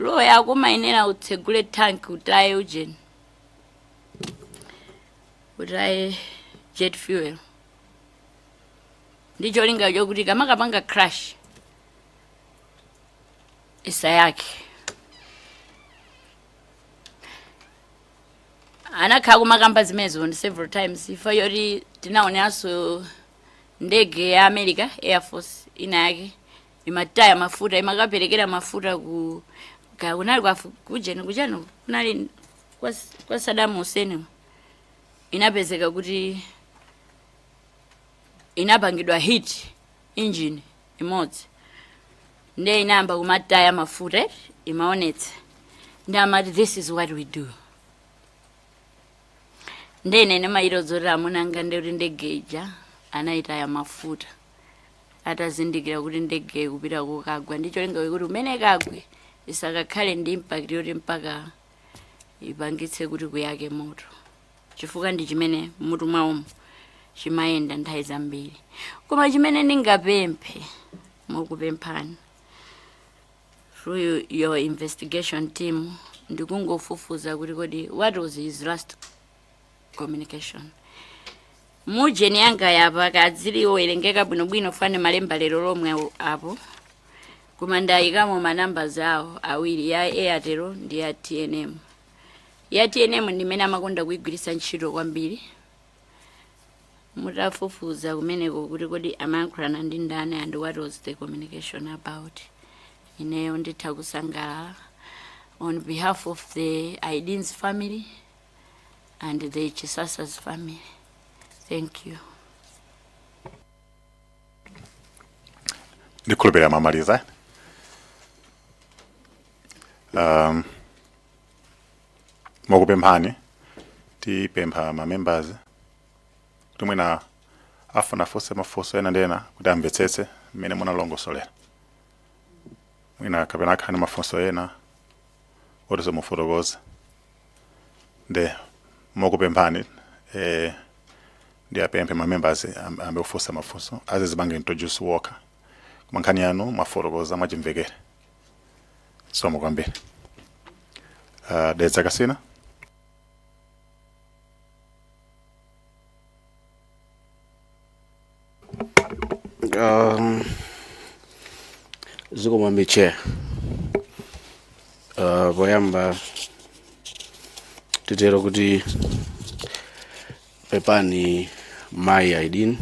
flow yako mayenera utsegule tank utaye ujeni, utaye jet fuel. Ndicho linga chokuti kama kapanga crash isa yake. Anakha kumakamba zimenezo several times ifo yoti tinaoneranso ndege ya America Air Force ina yake imataya mafuta imakaperekera mafuta ku kunali kwa kujeni kujano kunali kwa Saddam Hussein, inapezeka kuti inapangidwa hit engine imodzi nde inamba kumataya mafuta imaonetsa ndamati this is what we do. Ndene mairozora amunanga ndeuti ndegeja anaitaya mafuta atazindikira kuti ndege kupita kukagwa. Ndicho linga kuti umene kagwe isakakhale ndi impact yoti mpaka ipangitse kuti kuyake moto, chifukwa ndi chimene mutu mwawo chimayenda nthawi zambiri. Koma chimene ndingapemphe mukupemphani through your investigation team ndikungofufuza kuti kodi what was his last communication. Mujeni yanga yapa kadziri owerengeka bwinobwino fane malemba lero lomwe apo kumanda ikamo manamba zawo awiri ya Airtel ndi ya TNM. Ya TNM ndimene amakonda kuigwirisa ntchito kwambiri. Mutafufuza kumeneko kuti kodi amayankhulana ndi ndani and what was the communication about. Ineyo nditha kusangalala on behalf of the Aidin's family and the Chisasa's family. Thank you. Ndikhulupirira mamaliza. Mukupemphani tipempha ma members kuti mwina afuna fose mafunso ena ndena kuti amvetsetse mmene munalongosolera. Mwina kapena akhani mafunso ena otizo mufotokoza. Nde mukupemphani ndi apemphe ma members ambe kufunsa mafunso azizibange introduce worker kumankhani yanu mafotokoza mwachimvekere. Somo kwambiri. Dedza kasina. Ziko chair. Poyamba titero kuti pepani mai Aidin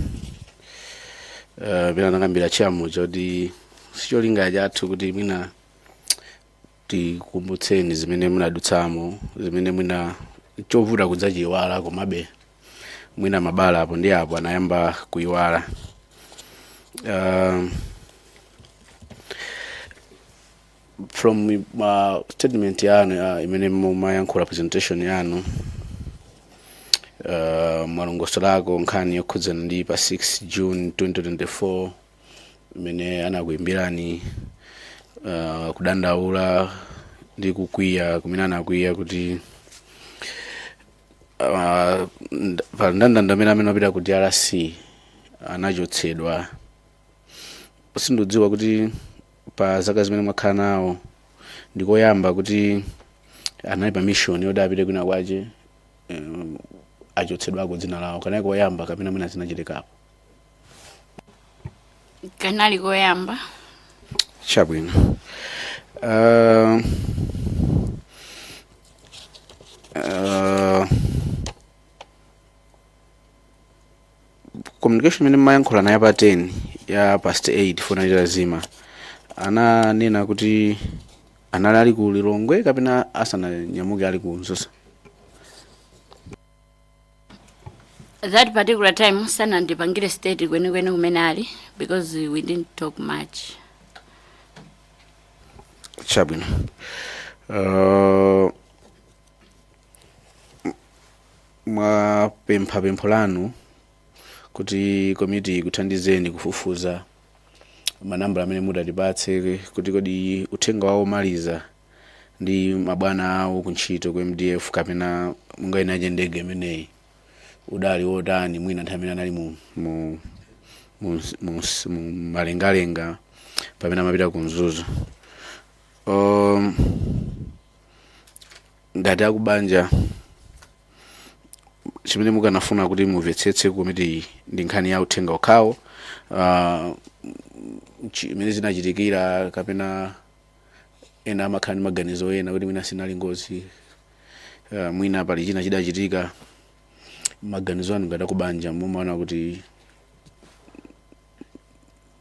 bila nakambira chamu choti sicholinga chathu kuti mwina tikumbutseni zimene munadutsamo, zimene mwina chovuta kudzachiwala komabe mwina mabala apo ndi apo anayamba kuiwala. From statement yanu imene mumayankhula presentation yanu mwalongosolako nkhani yokhudzana ndi pa 6 June 2024 imene anakuimbirani kudandaula ndi kukwiya kumene anakwiya kuti pa ndandanda amene apita ku DRC anachotsedwa. Sindidziwa kuti pa zaka zimene mwakhala nawo ndikoyamba kuti anali pa mission yoti apite kwina kwache achotsedwako dzina lawo, kanali koyamba kapena mwina zinachitikapo? Kanali koyamba. Chabwino. Communication imene mayankhula naye pa 10 ya past 8 funa lazima ananena kuti anali ali ku Lilongwe kapena asananyamuke ali ku Nzusa. That particular time sana ndipangire state kwenikweni kumene ali because we didn't talk much. Chabwino. Mwapempha pempho lanu kuti committee kuthandizeni kufufuza manamba amene mudatipatse kuti kodi uthenga wawo maliza ndi mabwana awo kuntchito ku MDF kapena mungainaje ndege imeneyi udali wotani mwina nthawi imene anali mu malengalenga pamene amapita ku Mzuzu. ngati akubanja chimene mukanafuna kuti mumvetsetse komiti ndi nkhani ya uthenga okhawo chimene zinachitikira kapena ena amakhala ndi maganizo ena kuti mwina sinali ngozi mwina pali china chidachitika. Maganizo anu ngati akubanja mumaona kuti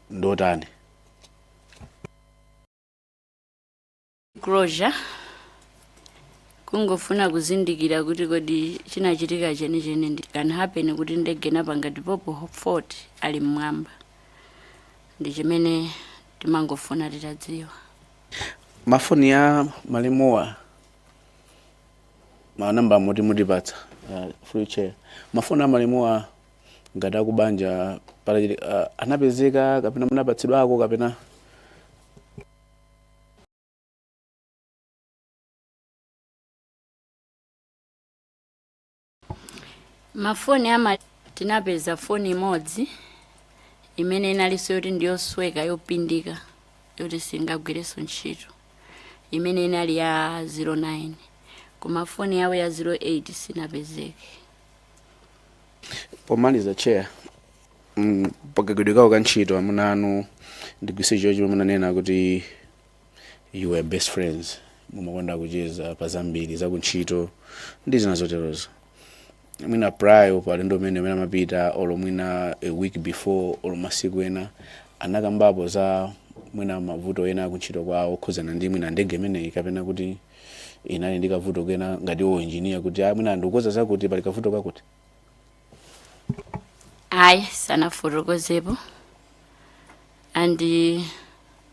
ndotani? Closure kungofuna kuzindikira kuti kodi chinachitika chenicheni ndi can happen kuti ndege napanga ndipopo 40 ali mmwamba, ndi chimene timangofuna titadziwa. Mafoni ya malemowa manamba moti mutipatsa free chair. Mafoni ya malemowa ngati akubanja pala anapezeka kapena munapatsidwako kapena mafoni ama tinapeza foni imodzi imene inalinso yoti ndiyosweka yopindika yoti singagwireso ntchito, imene inali ya 09 koma foni yawo ya 08 sinapezeke. Pomaliza chair pakagwidwikawo ka ntchito amuna anu ndigwise chonchi munanena kuti you were best friends, mumakonda kucheza pa zambiri za kuntchito ndi zina zoterozo. Mwina prior pa lendo mene amapita olo mwina a week before olo masiku ena anakambapo za mwina mavuto ena kuntchito kwawo khuzana ndi mwina ndege imene kapena kuti inali ndi kavuto kena ngati engineer kuti mwina ndikukoza zakuti pali kavuto kakuti? Ayi, sanafotokozepo. Andi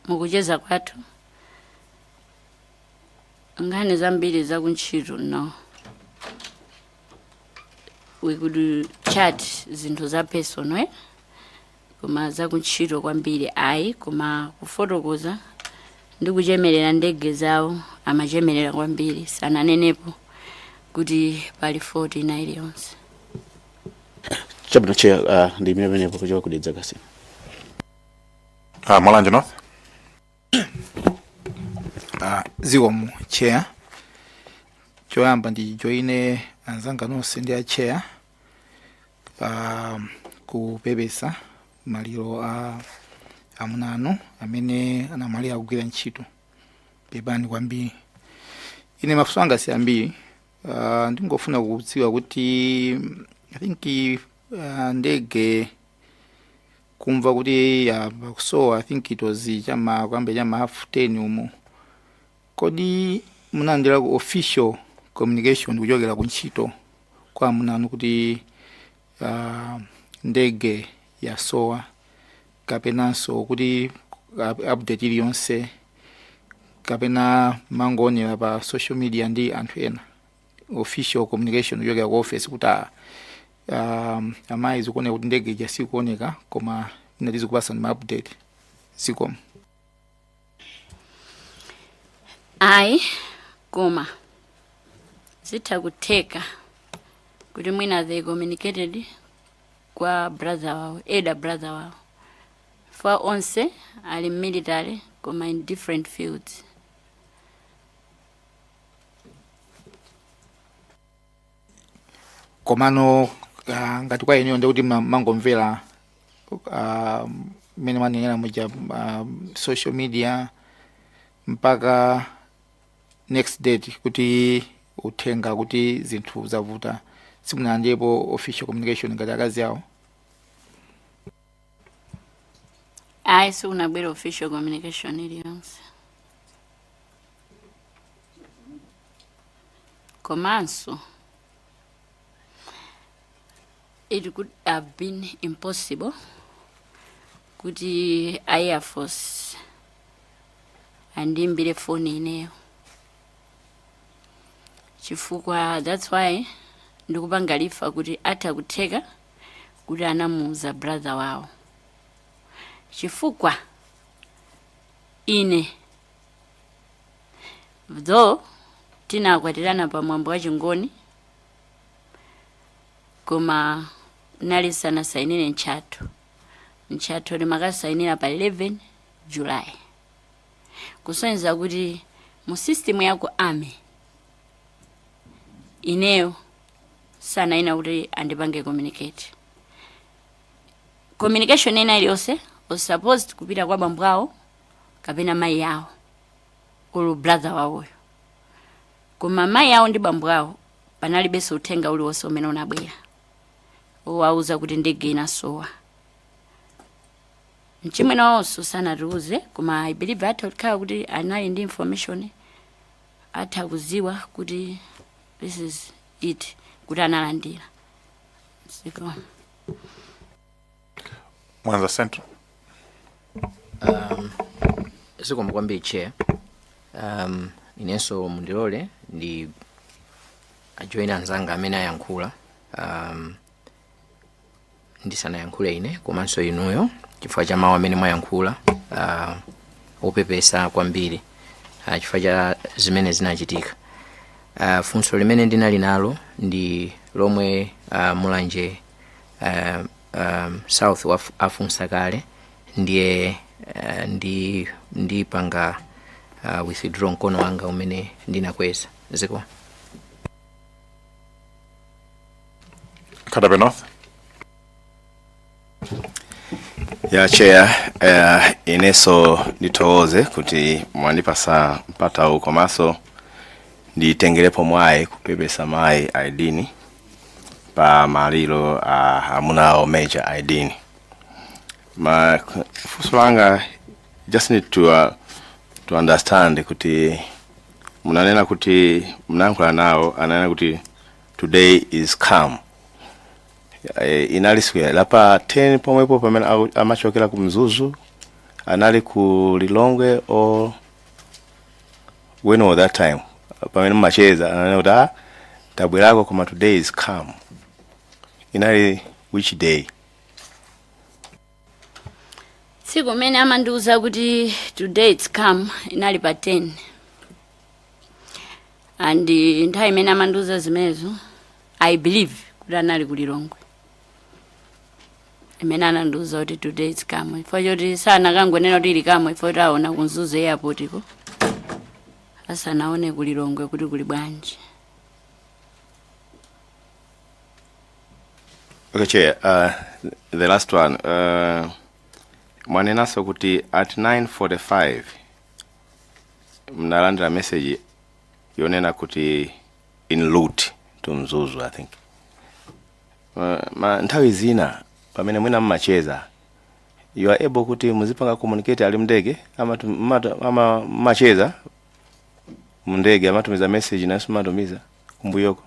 mukucheza kwathu nkhani zambiri za kuntchito no. We could chat zinthu za personal koma za kuntchito kwambiri ayi, koma kufotokoza ndi kuchemerera ndege zawo amachemerera kwambiri, sananenepo kuti pali 40 iliyonse. Chabno chair ndi imene penepo kuchoka kudedza kasi. Mwalanje North. Zikomo chair. Choyamba ndi joine anzanga nonse ndi a chair kupepesa maliro amunanu amene anamaliya kugwira ntchito pepani kwambiri. Ine mafunso anga si ambiri, ndingofuna kudziwa kuti I think ndege kumva kuti so I think it was chama kwambe chama half 10 umo. Kodi munandira ku official communication kuchokera ku ntchito kwa munanu kuti ndege ya sowa kapenanso kuti update iliyonse kapena mangonera pa social media ndi anthu ena official communication kuchokera ku office kuti amayi zikuoneka kuti ndege jasikuoneka koma inatizi kupasa ndi update zikomo? Ayi, koma zitha kutheka kuti mwina they communicated kwa brother wawo, elder brother wawo. For onse ali military koma in different fields. Komano ngati kwa eniyo ndikuti mangomvera mene manenera moja social media mpaka next date kuti uthenga kuti zinthu zavuta simunandiyepo official communication ngati akazi awo? Ayi, sikunabwera official communication iliyonse. Komanso it could have been impossible kuti Air Force andimbire phone ineyo, chifukwa that's why ndikupanga lifa kuti atha kutheka kuti anamuuza brother wawo, chifukwa ine though tinakwatirana pa mwambo wa chingoni koma nali sanasainire ntchatho limakasayinira pa 11 July. Kusonyeza kuti mu system yako army ineyo sana ina kuti andipange communication ina iliyonse was supposed kupita kwa bambo awo kapena mai yawo ulu brother wawoyo. Koma mai yawo ndi bambo awo panalibenso uthenga uliwonse umene unabwera owauza kuti ndege inasowa. Mchimwe nawonso sanatiuze, koma I believe atakhala kuti anali ndi information atha kuziwa kuti this is it, kuti analandira. Siko. Mwanza Central. Siko mkwambi chair. Inenso mundilole ndi ajoina nzanga amene ayankhula. Ndisana yankhule ine komanso inuyo chifukwa cha mawu amene mwayankhula opepesa kwambiri chifukwa cha zimene zinachitika. Funso limene ndinali nalo ndi lomwe Mulanje South afunsa kale ndiye ndipanga withdraw mkono wanga umene ndinakweza. Ziko Kadabe North. Ya chair, ineso nditoze kuti mwandipasa mpata uko maso nditengerepo mwayi kupepesa mai aidini pa maliro amunao major aidini. Ma funso langa just need to understand kuti munanena kuti mnayankhula nawo ananena kuti today is calm. Inaliswe lapa 10 pomwepo pamene amachokera ku Mzuzu anali ku Lilongwe or when was that time pamene macheza ananena kuti tabwerako koma today is calm. Inali which day? Siku mene amandiuza kuti today it's calm inali pa 10. And nthawi imene amandiuza zimenezo I believe kuti anali ku Lilongwe. Imene anandiuza kuti today it's calm. Ifo choti sana kangonena kuti ili calm ifo taona ku Mzuzu airport iko. Asanaone ku Lilongwe kuti kuli bwanji. Okay, chair, the last one. Mwanenaso kuti at 9:45 mnalandira message yonena kuti in loot to Mzuzu, I think. Nthawi zina pamene mwina mmacheza you are able kuti muzipanga communicate ali mndege ama macheza mndege amatumiza message na simatumiza kumbuyoko.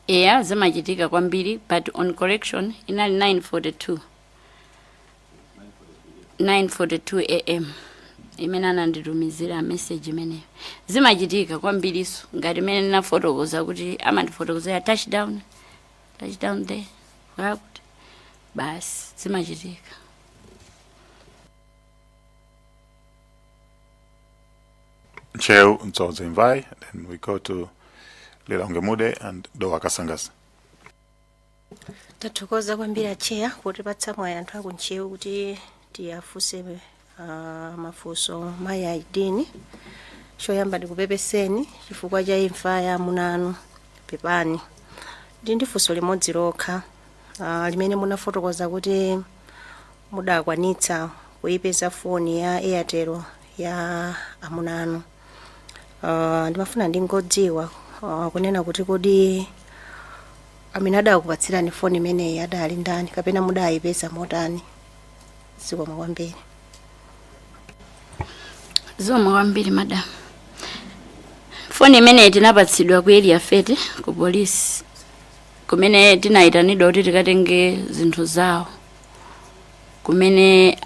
Yeah, zimachitika kwambiri, but on correction inali 9:42. 9:42 am. Imene ananditumizira message imene. Zimachitika kwambiriso ngati imene nina fotokoza kuti amandifotokoza ya touchdown there. Right? Bas, zimachitika. Cheo Nzoze Mvai, then we go to Lilongwe Mude and Dowa Kasangas. Tathokoza kwambiri chair kuti patsamwa anthu akunchewu kuti tiyafuse mafunso mai aidini. Choyamba ndikupepeseni chifukwa cha imfa ya munanu Pepani. Ndi funso limodzi lokha limene munafotokoza kuti mudakwanitsa kuipeza foni ya Airtel ya amunanu. Ndimafuna ndingodziwa kunena kuti kodi amene adakupatsirani foni imene adali ndani kapena mudayipeza motani. Zikomo kwambiri. Zikomo kwambiri madam. Foni imene tinapatsidwa ku area fete ku police kumene tinaitanidwa kuti tikatenge zinthu zawo. Kumene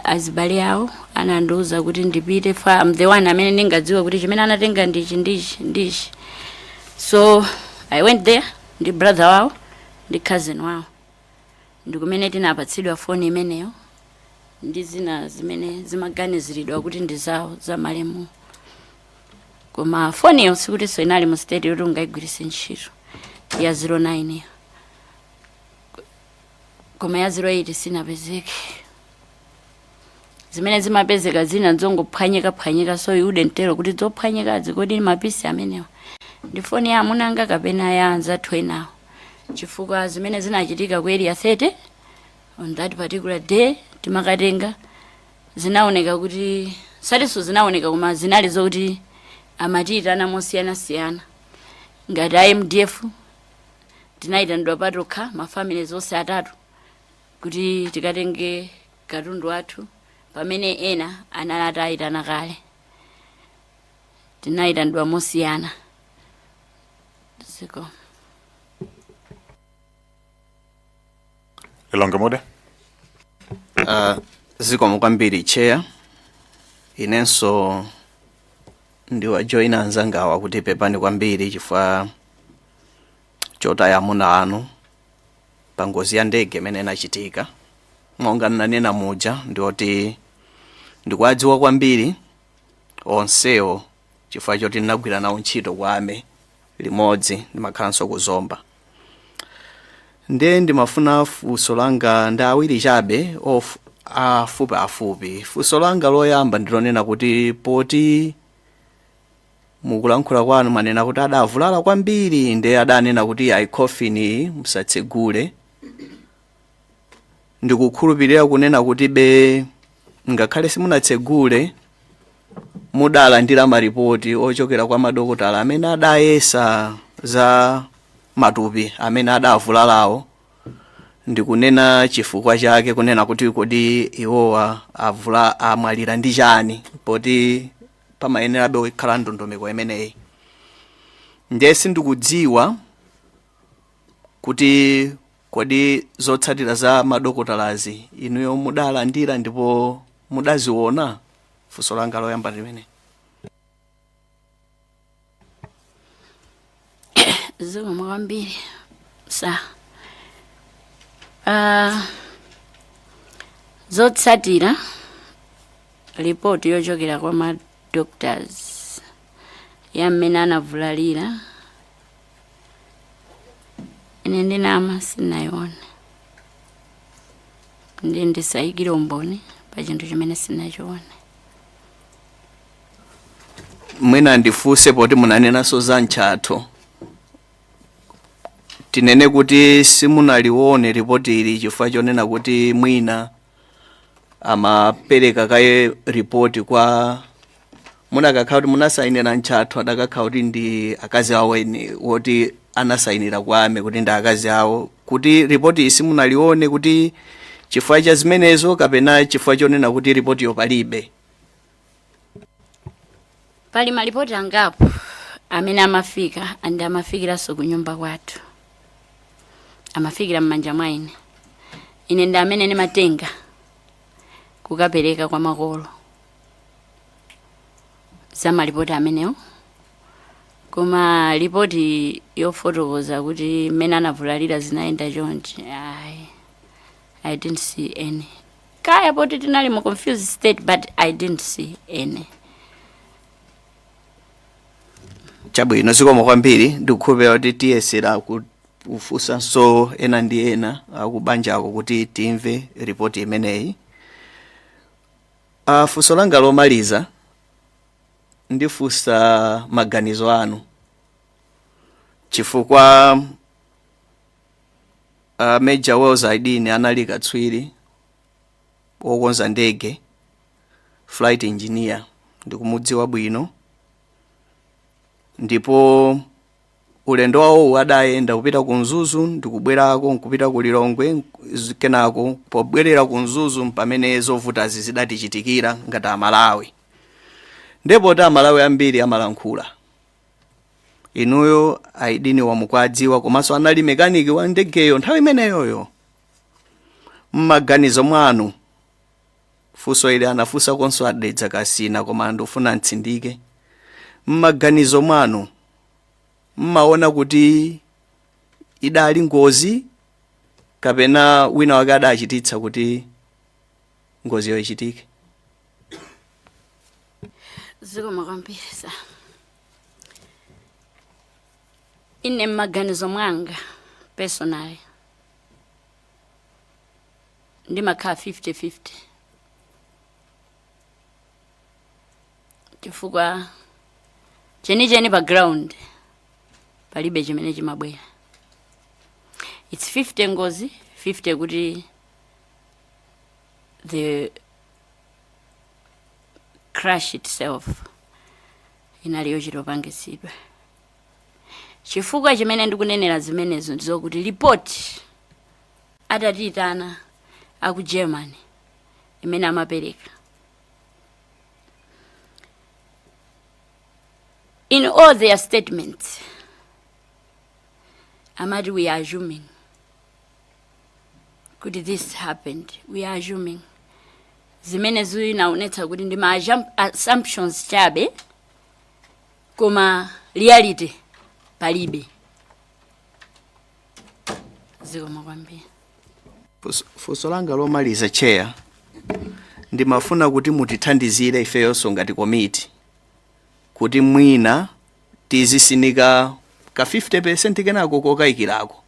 azibale awo anandiuza kuti ndipite I'm the one amene ndingadziwa kuti chimene anatenga ndichi. So I went there ndi brother wao ndi cousin wao. Ndikumene tinapatsidwa foni imeneyo ndi zina zimene zimaganiziridwa kuti ndi zawo za malemu. Koma foni yo sikuti so inali mu state yoti ungayigwiritse ntchito ya 09. Koma ya 08 sinapezeke. zimene zimapezeka zina zongophwanyika so you wouldn't tell kuti zophwanyikazi kodi mapisi amenewa ndi foni ya amuna anga kapena ya anzathu enawo, chifukwa zimene zinachitika ku area 30 on that particular day timakatenga zinaoneka kuti satiso zinaoneka koma zinali zokuti amatiyitana mosiyanasiyana ngati IMDF tinayitanidwa patokha mafamily zonse atatu kuti tikatenge katundu wathu pamene ena anatayitana kale tinayitanidwa mosiyana. Ziko Lilonge Mude. Zikomo kwambiri chair, inenso ndiwa join anzangawa kuti pepani kwambiri chifukwa chotaya amuna anu pa ngozi ya ndege imene inachitika. Monga nanena muja ndioti ndikwadziwa kwambiri onsewo chifukwa choti ndinagwira nawo ntchito kwame limodzi ndimakhalanso kuzomba. Nde ndimafuna funso langa ndi awiri chabe afupi. Funso langa loyamba ndilonena kuti poti mukulankhula kwanu manena kuti adavulala kwambiri nde adanena kuti aikofini musatsegule. Ndikukhulupirira kunena kuti be ngakhale simunatsegule mudalandira maripoti ochokera kwa madokotala amene adayesa za matupi amene adavulalawo, ndikunena chifukwa chake kunena kuti kodi iwowa amwalira ndi chani poti pamayenera be kukhala ndondomeko imeneyi. Ndesi ndikudziwa kuti kodi zotsatira za madokotalazi inuyo mudalandira ndipo mudaziona. Funso langa loyamba limene. Zikomo kwambiri sa zotsatira report yochokera kwa ma doctors yamene anavulalira ine ndinama sinayiona ndi ndisayikire umboni pa chinthu chimene sinachiona. Mwina ndifuse poti munanenaso za ntchatho tinene kuti simunalione ripoti ili chifukwa chonena kuti mwina amapereka kaye ripoti kwa munakakhala kuti munasainira ntchatho adakakhala kuti ndi akazi awo eni woti anasainira kwame kuti ndi akazi awo, kuti ripoti simunalione kuti chifukwa cha zimenezo kapena chifukwa chonena kuti ripoti yo palibe. Pali malipoti angapo amene amafika andi amafikiranso ku nyumba kwathu, amafikira m'manja mwa ine ndi amene ndimatenga kukapereka kwa makolo za malipoti amenewo. Koma ripoti yofotokoza kuti mmene anavulalira zinaenda chonchi I didn't see any. Kaya poti tinali mu confused state but I didn't see any. Chabwino zikomo kwambiri ndikukhulupirira kuti tiyesera kufunsa so ena ndi ena akubanjako kuti timve ripoti imeneyi. Funso langa lomaliza ndifunsa maganizo anu chifukwa Major Wells Aidini anali katswiri wokonza ndege, flight engineer, ndikumudziwa bwino, ndipo ulendo wawo adayenda kupita ku Mzuzu ndikubwerako nkupita ku Lilongwe kenako pobwerera ku Mzuzu pamene zovuta zidatichitikira ngati Amalawi. Ndipo ta Amalawi ambiri amalankhula inuyo Aidini wamukwadziwa komanso anali mekaniki wa ndegeyo nthawi imeneyoyo. Mmaganizo mwanu funso ile anafunsa konso adedza kasina koma ndofuna ntsindike. Mmaganizo mwanu mmaona kuti idali ngozi kapena wina wake adachititsa kuti ngozi yo ichitike? Zikomo kwambiri sa ine mmaganizo mwanga personally ndimakhala 50-50 chifukwa chenicheni pa ground palibe chimene chimabwera. It's 50 ngozi, 50 kuti the crash itself inali yochitopangitsidwa. Chifukwa chimene ndikunenera zimenezo ndizokuti report atatitana aku Germany imene amapereka. In all their statements, amati we are assuming kuti this happened. We are assuming. Zimene zinaonetsa kuti ndi ma assumptions chabe, koma reality palibe. Zikoma kwambiri. Funso langa lomaliza chair, ndimafuna kuti mutithandizire ifeyonso ngati komiti kuti mwina tizisinika ka 50% kenako kokayikirako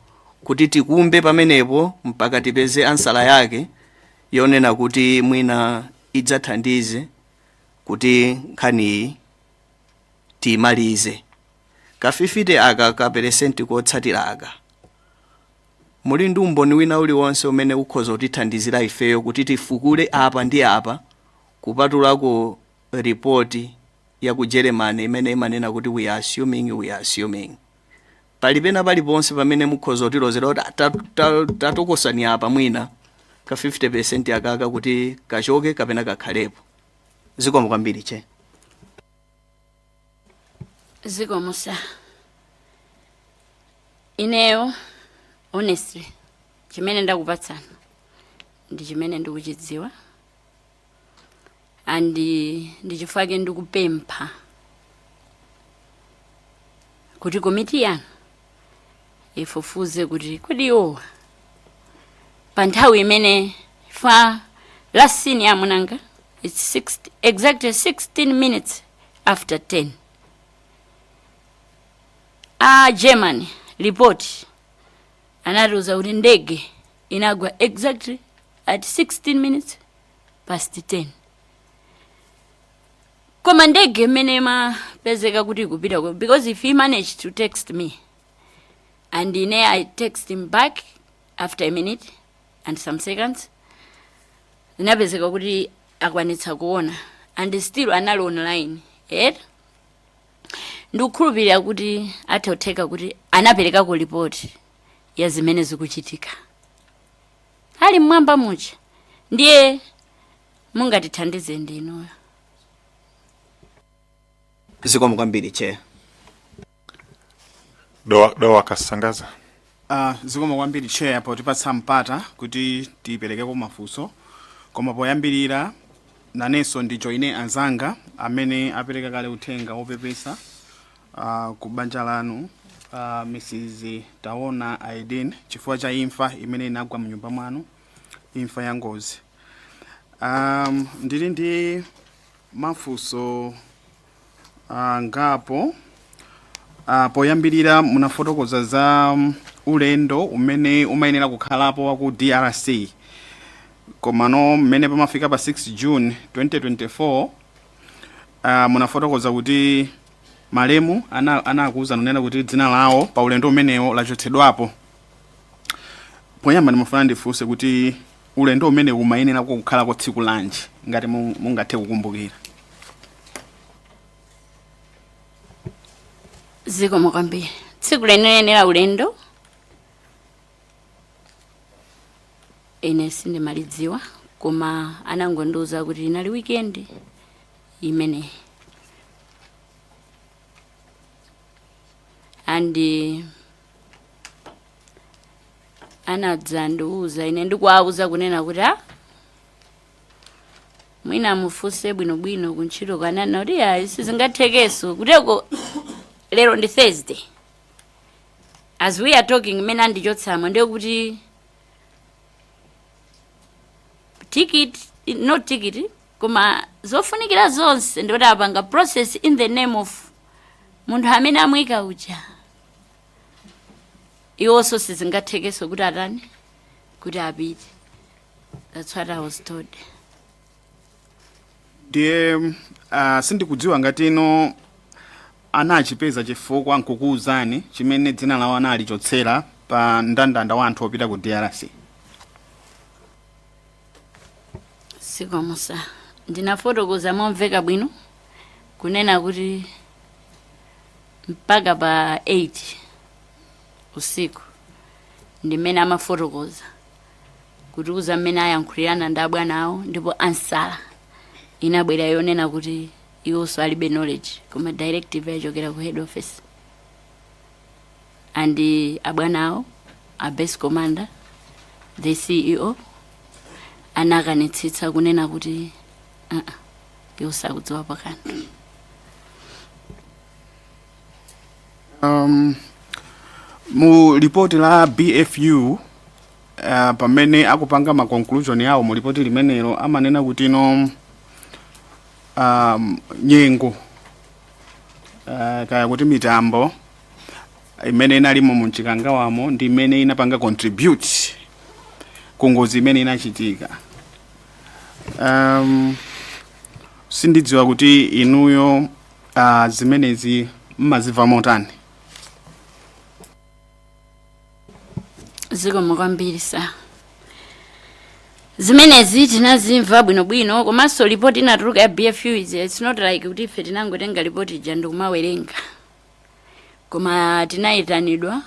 kuti tikumbe pamenepo mpaka tipeze ansala yake yonena kuti mwina idzathandize kuti nkhani timalize. Ka 50 aka ka percent kotsatira aka muli ndi umboni wina uliwonse umene ukhoza kutithandizira ifeyo kuti tifukule apa ndi apa kupatulako report ya ku Germany imene imanena kuti we are assuming. Palipena paliponse pamene mukhoza kutilozera kuti tatokosani apa mwina ka 50% akaka kuti kachoke kapena kakhalepo. Zikomo kwambiri che. Zikomo sa. Ineyo honestly chimene ndakupatsana ndi chimene ndikuchidziwa, and ndichifake ndikupempha kuti komiti yanu ifufuze kuti kodi iwo pa nthawi imene fa last scene ya Munanga it's exactly 16 minutes after 10 Germany report anatiuza kuti ndege inagwa exactly at 16 minutes past 10. Koma ndege imene mapezeka kuti kupita kwa, because if he managed to text me and I text him back after a minute and some seconds, zinapezeka kuti akwanitsa kuona and still anali online. Ndikukhulupirira kuti atautheka kuti anapereka ku report ya zimene zikuchitika. Ali mwamba mucha ndiye mungatithandize ndinu. Zikomo kwambiri che. Dowa Kasangaza. Zikomo kwambiri che apo tipatsa mpata kuti tipereke kwa mafunso. Koma poyambirira nanenso ndijoine anzanga amene apereka kale uthenga wopepesa ku banja lanu Mrs. Taona Aiden chifukwa cha imfa imene inagwa mnyumba mwanu, imfa ya ngozi. Ndili ndi mafunso ngapo. Poyambirira munafotokoza za ulendo umene umayenera kukhalapo wa ku DRC. Komano mmene pamafika pa 6 June 2024 munafotokoza kuti malemu anakuuza nonena kuti dzina lawo pa ulendo umenewo lachotsedwapo. Poyamba ndimafuna ndifunse kuti ulendo umene umayenera kukhala kwa tsiku lanji ngati mungathe kukumbukira. Zikomo kwambiri. Tsiku lenoyenera ulendo ine sindimalidziwa, koma anangondiuza kuti inali weekend imene. And anadzandiuza ine ndikuauza kunena kuti mwina mufuse bwinobwino kuntchito kanana kuti sizingathekenso kuteko lero ndi Thursday. As we are talking mena ndichotsama ndiyo kuti not ticket koma zofunikira zonse ndoti apanga process in the name of munthu amene amuyika uja. Iwonso sizingathekenso kuti atani kuti apite. That's what I was told. ndiye sindikudziwa ngati ino anachipeza chifukwa nkukuwuzani chimene dzina lawo analichotsera pa mndandanda wa anthu opita ku DRC. Sikomusa ndinafotokoza momveka bwino kunena kuti mpaka pa 8 usiku ndimene amafotokoza kuti uza mmene ayankhulirana ndi abwana awo, ndipo ansala inabwera yonena kuti iwonso alibe knowledge koma directive yachokera ku head office, and abwana awo a base commander the CEO anakanitsitsa kunena kuti iwo sakudziwa pakanthu. Mu report la BFU pamene akupanga ma conclusion yawo mu report limenelo amanena kuti no nyengo kaya kuti mitambo imene inalimo mu mchikangawamo ndi imene inapanga contribute ku ngozi imene inachitika. Sindidziwa kuti inuyo zimenezi mmaziva motani. Zikomo kwambiri sa zimenezi tinazimva bwinobwino, komanso report inatuluka ya BFU it's not like kuti ife tinangotenga report ija ndikumawerenga, koma tinayitanidwa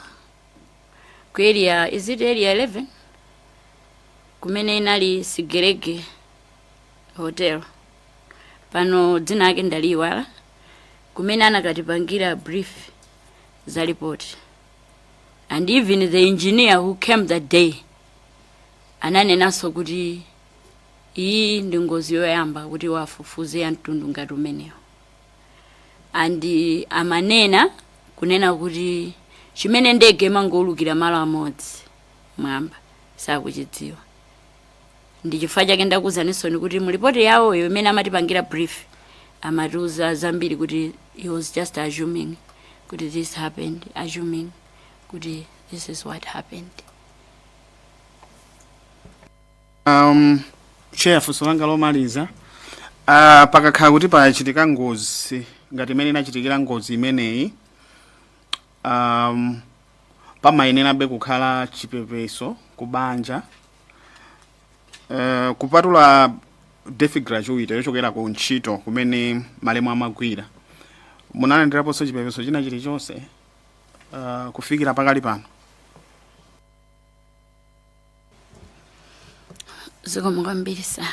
ku area, is it area 11 kumene inali Sigerege hotel, pano dzina ake ndaliwala, kumene anakatipangira brief za report. And even the engineer who came that day ananenaso kuti iyi ndi ngozi yoyamba kuti wafufuze ya mtundu ngati umenewo, and amanena kunena kuti chimene ndege mangolukira malo amodzi mwamba sakuchidziwa. Ndi chifukwa chake ndakuzanisoni kuti mu report yawo imene amatipangira brief amatiuza zambiri kuti he was just assuming kuti this happened, assuming kuti this is what happened. Chair funso langa lomaliza, pakakhala kuti pachitika ngozi ngati imene inachitikira ngozi imeneyi, pamayenerabe kukhala chipepeso kubanja, kupatula defi gratuity yochokera ku ntchito kumene malemu amagwira. Munalandiraponso chipepeso china chilichonse kufikira pakali pano? Zikomo kwambiri sa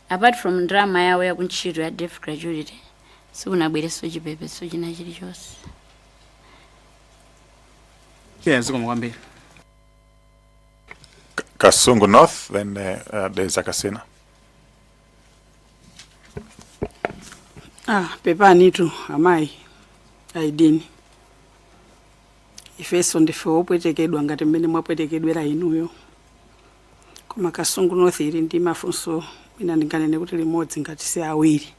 apart from drama yawo ya kuntchito ya deaf gratuity sikunabwereso chipepeso china chilichonse. Yeah, zikomo kwambiri. Kasungu North, then there's Akasina. Pepani tu amayi aidini ifeso ndife opwetekedwa ngati mmene mwapwetekedwera inuyo, koma Kasungu North ili ndi mafunso ina ndinganene kuti limodzi ngati si awiri.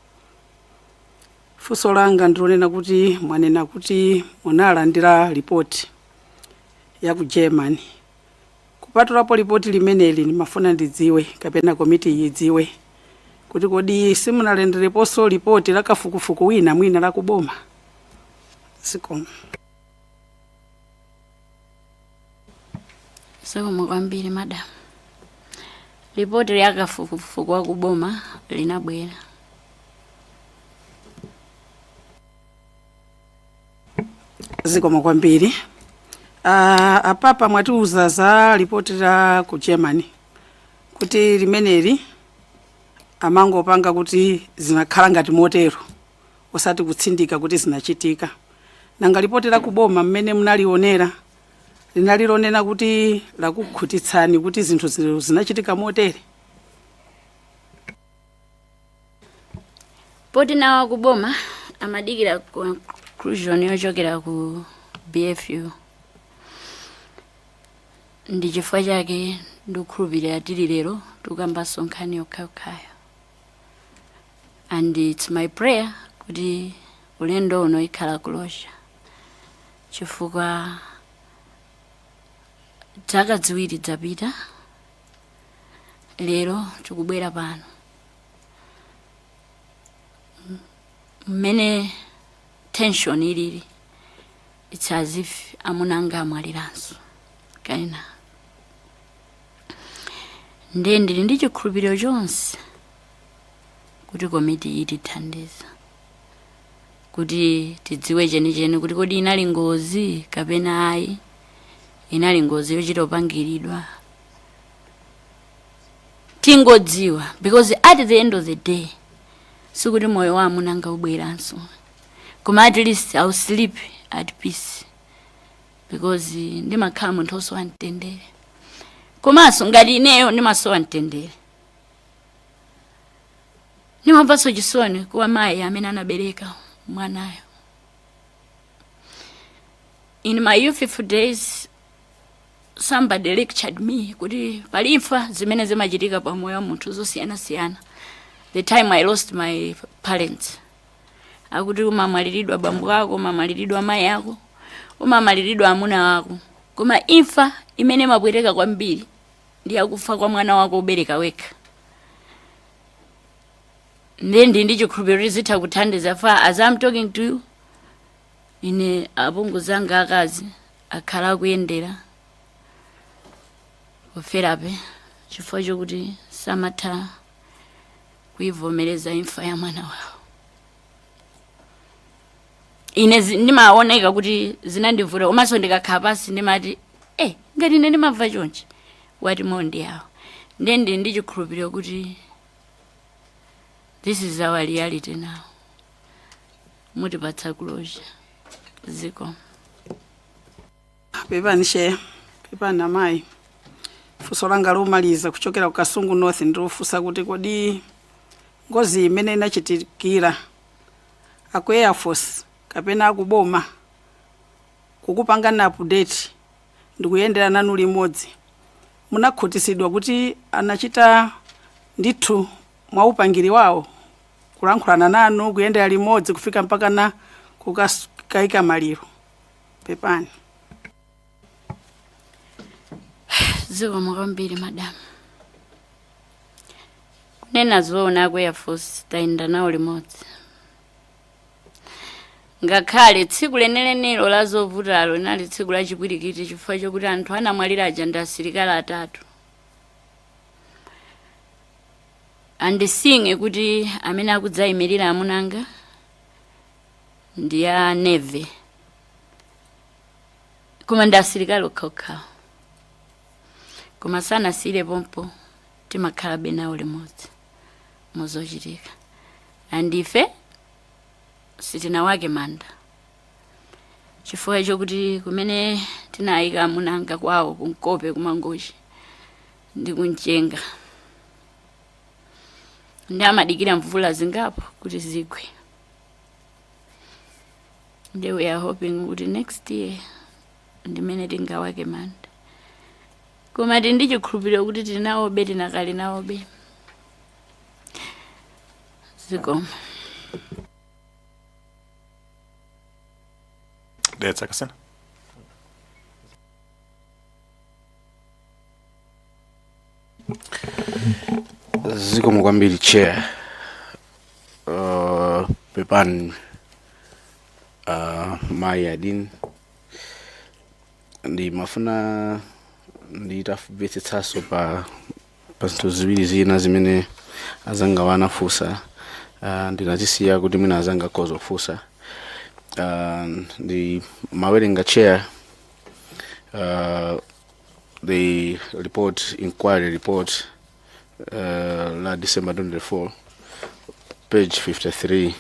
Funso langa ndilonena kuti mwanena kuti munalandira report ya ku Germany. Kupatulapo report limeneli nimafuna ndidziwe kapena komiti yidziwe kuti kodi simunalendereponso report la kafukufuku wina mwina la kuboma. Zikomo. Zikomo kwambiri madam. Report ya kafukufuku wa kuboma linabwera. Zikomo kwambiri. Apapa mwatiuza za report la ku Germany kuti limeneli amangopanga kuti zinakhala ngati motero osati kutsindika kuti zinachitika. Nanga report la kuboma mmene munalionera linalilonena kuti lakukhutitsani kuti zinthu zinachitika motere. Poti nawa kuboma amadikira conclusion yochokera ku BFU. Ndi chifukwa chake ndikukhulupirira tili lero tukamba sonkhani yokhayokhayo. And it's my prayer kuti ulendo uno ikhala kulosha, chifukwa zaka ziwiri zapita lero tikubwera pano mmene tension ilili, it's as if amunanga amwaliranso kaina. Ndiye ndili ndi chikhulupiriro chonse kuti komiti itithandiza kuti tidziwe chenicheni kuti kodi inali ngozi kapena ayi, inali ngozi yochita upangiridwa. Tingodziwa, because at the end of the day sikuti moyo wa amunanga ubweranso, koma at least I'll sleep at peace, because ndimakhala munthu osowa mtendere. Komanso ngati ineyo ndimasowa mtendere, nimamvaso chisoni kwa mayi amene anabereka mwanayo. In my youthful days, somebody lectured me kuti pali imfa zimene zimachitika pa moyo wa munthu zosiyana-siyana. The time I lost my parents, akuti umamaliridwa bambo ako, umamaliridwa mayi ako, umamaliridwa amuna wako, koma imfa imene mabwereka kwambiri ndi akufa kwa mwana wako ubereka wekha. Ndi chikhulupiriro zitha kuthandiza fa as I'm talking to you, ine apungu zanga akazi akhala kuyendera oferape chifukwa chokuti samatha kuivomereza imfa ya mwana wawo. Ine ndimaoneka kuti zinandivula, komanso ndikakhala pasi ndimati ngati ine ndimamva chonchi wati mondi yawo. Ndiye ndi chikhulupiriro kuti this is our reality now. Mutipatsa closure. Ziko. Pepanishe, pepana mayi. Funso langa lomaliza kuchokera ku Kasungu North ndilofunsa kuti kodi ngozi imene inachitikira aku Air Force kapena akuboma kukupangana update ndikuyendera nanu limodzi, munakhutisidwa kuti anachita ndithu mwaupangiri wawo kulankhulana nanu kuyendera limodzi kufika mpaka na kukaika maliro? Pepani. Ziko mwambiri madam. Kunena zoona ku Air Force taenda nawo limodzi. Ngakhale tsiku lenelo la zovutalo nali tsiku la chipwirikiti chifukwa chokuti anthu anamwalira aja ndi asilikali atatu. Andisinge kuti amene akudzayimirira amunanga ndi ya Navy, koma ndi asilikali okhaokha. Koma sanasire pompo timakhala nawo limodzi muzochitika. Andife sitinawake manda chifukwa chokuti kumene tinayika amunanga kwawo kunkope kumangochi ndi kunchenga, ndi amadikira mvula zingapo kuti zigwe. Ndi we are hoping kuti next year ndimene tingawake manda, koma ndi chikhulupiriro kuti tinawobe tinakali nawobe. Ziko. That's Akasana. Ziko mwambiri chair. Pepani Mayi Adin ndi mafuna nditafubetsetsaso pa zinthu ziwiri zina zimene azanga wanafunsa, ndinazisiya kuti mwina azanga kozofunsa. The mawerenga chair, the report, inquiry report, la December 24, page 53.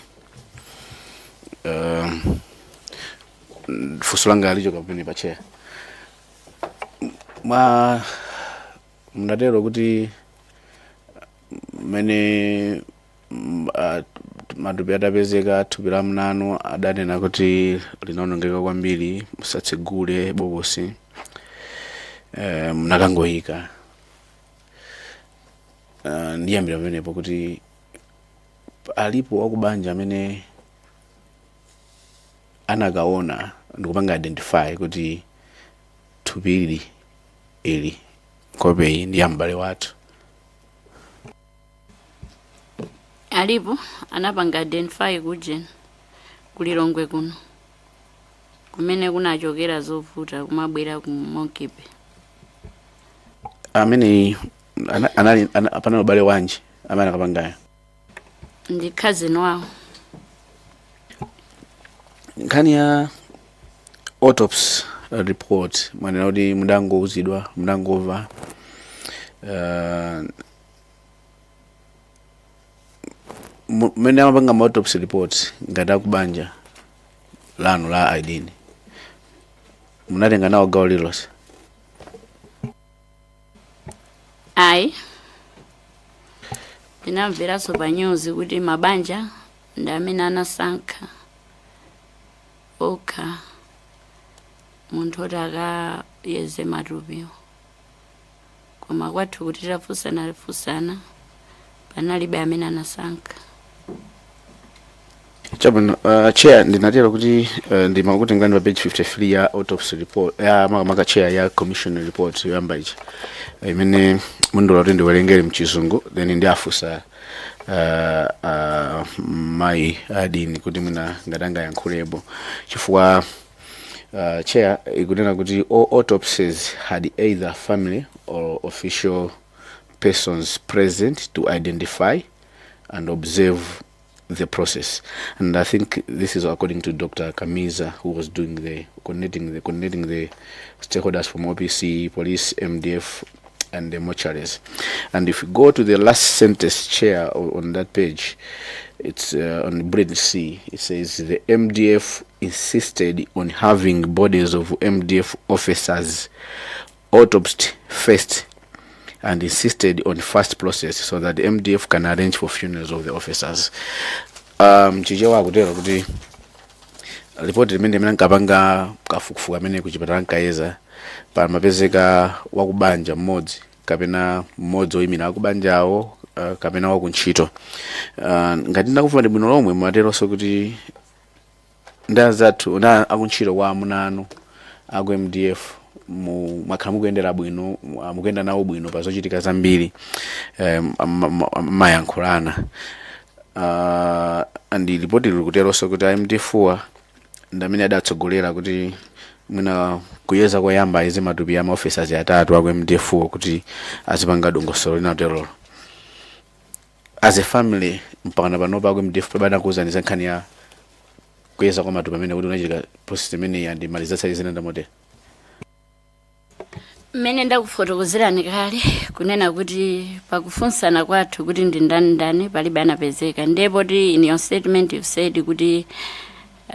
Fusulanga alicho kapuni pa chair. Mnadero kuti mene madubi adapezeka thupi la mnanu adanena kuti linaonongeka kwambiri, musatsegule bobosi, mnakangoyika. Ndiyambira pamenepo kuti alipo wakubanja amene anakaona ndikupanga identify kuti thupi ili kope ndi ambale wathu. Alipo anapanga identify kujen kulilongwe kuno kumene kunachokera zovuta kumabwera ku Mokibe. Amene anali apana ubale wanji amene akapangayo Ndi cousin wawo. nkhani ya autopsy report manena kuti mudangouzidwa mudangova mmene amapanga ma autopsy report ngati akubanja lanu la Aidini munatenga nawo gawo lililonse? Ayi. Ndinamveranso pa news kuti mabanja ndi amene anasankha okha munthu oti akayeze matupiwo. Koma kwathu kuti tafunsana panalibe amene anasankha. Chabwino, chair ndinatero kuti ndimakuti ngani pa page 53 ya autopsy report ya maka chair ya commission report yoyamba ichi imene mundola kuti ndiwerengere mchizungu then ndiafusa mai Adini kuti mwina ngatanga yankhulebo chifukwa chair ikunena kuti all autopsies had either family or official persons present to identify and observe the process, and I think this is according to Dr. Kamiza, who was doing the coordinating the stakeholders from OPC, police, MDF, and the mortuaries. And if you go to the last sentence, chair, on that page, it's on bullet C. It says the MDF insisted on having bodies of MDF officers autopsied first, and insisted on fast process so that the MDF can arrange for funerals of the officers. Chichewa kutero kuti report limene nkapanga kafukufuku amene kuchipatala nkayeza pa mapezeka wakubanja mmodzi kapena mmodzi oyimira akubanjawo kapena wakuntchito. Ngati ndakufa ndi bwino lomwe materonso kuti ndazathu na akuntchito kwa amunanu aku MDF mwakhala mukuyendera bwino mukuyenda nawo bwino pa zochitika zambiri mayankhulana andi report likuteronso kuti MD4 ndamene adatsogolera kuti mwina kuyeza koyamba izi matupi ya maofficers atatu aku MD4 kuti azipanga dongosolo linatero as a family mpaka panopa aku MD4 pabana kuzaniza nkhani ya kuyeza kwa matupi amene kuti unachitika process imene yandimalizatsa izinenda mote. Mmene ndakufotokozerani kale kunena kuti pakufunsana kwathu kuti ndi ndani palibe anapezeka, ndipo ti in your statement you said kuti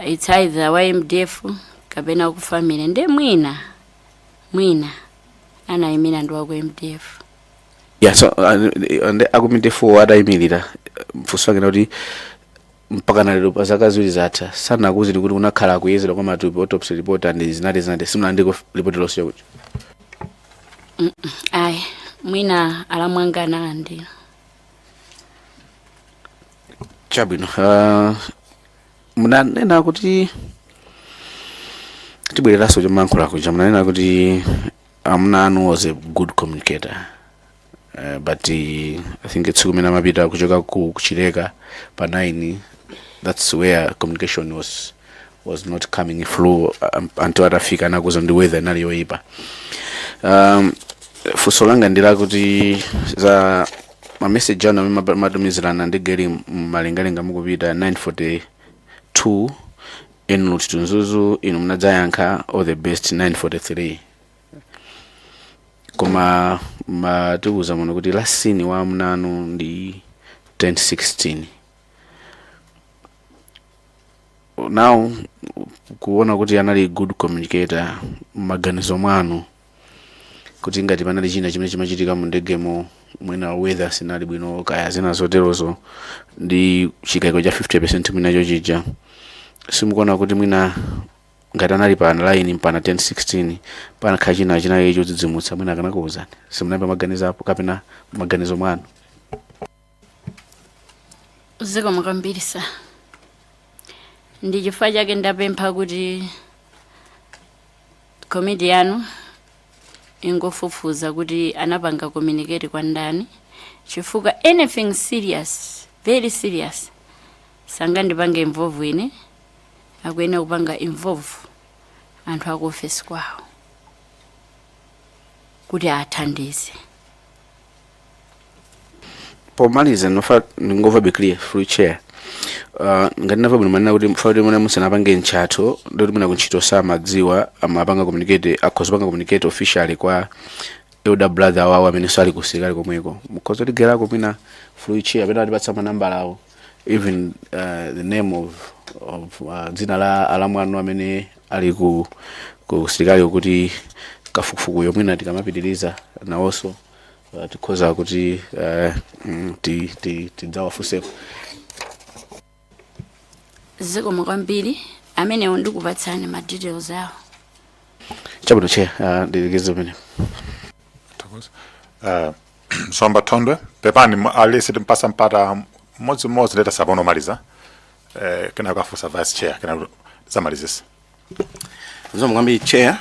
it's either YMDF kapena ku family nde mwina anayimira ndi wa ku MDF. Yeah, so aku MD4 adayimirira mfunso wake kuti mpaka nalero pazaka ziwiri zatha sanakuziti kuti kunakhala kuyezedwa kwa matupi autopsy report and zinati simunandiko report lonse kuti Ayi, mwina alamwangana landira. Chabwino, munanena kuti tibwereraso chomankhula kuja munanena kuti amunanu was a good communicator, but I think it's kumena mapita kuchoka kuchileka pa 9, that's where communication was not coming through until atafika nakuza ndi weather nali yoipa. Funso langa ndila kuti za ma message ano matumizirana ndigeri malengalenga mukupita 942 enu titunzuzu inu mnadzayankha all the best 943 koma matiuza muno kuti lasini wa mnanu ndi 1016. Now kuona kuti anali good communicator maganizo mwanu kuti ngati panali china chimene chimachitika mu ndegemo mwina weather sinali bwino kaya zina zoterozo ndi chikayiko cha 50% mwina chochija simukuona kuti mwina ngati anali pa line mpana 1016 pana khachina china chodzidzimutsa mwina kana kuuzani simunambe maganizo apo kapena maganizo mwanu? Ziko mukambirisa ndi chifukwa chake ndapempha kuti komiti yanu ingofufuza kuti anapanga communicate kwa ndani chifukwa anything serious, very serious, sanga ndipange involve ine akuyenera kupanga involve anthu aku office kwawo kuti athandize. Pomaliza nofa ngova be clear through chair. Ngati nava bwino manena kuti mfauti mwana musana apange ntchato ndoti muna kuntchito samadziwa amapanga communicate akhozopanga communicate officially kwa elder brother wawo amene sali kusikali komweko mukhoza tigerako mwina through chair amene atipatsa manambala awo even the name of dzina la alamwano amene ali ku sikali kuti kafukufuku yomwina tikamapitiriza nawonso tikhoza kuti tidzawafunseko. Zikomo kwambiri amene ndikupatsani ma details awo. Chabwino chair ndilekeze pene. Somba Thondwe pepani alisi timpasa mpata modzi leta sabono maliza kena kafusa vice chair kena zamalizisa. Zomwe kwambiri chair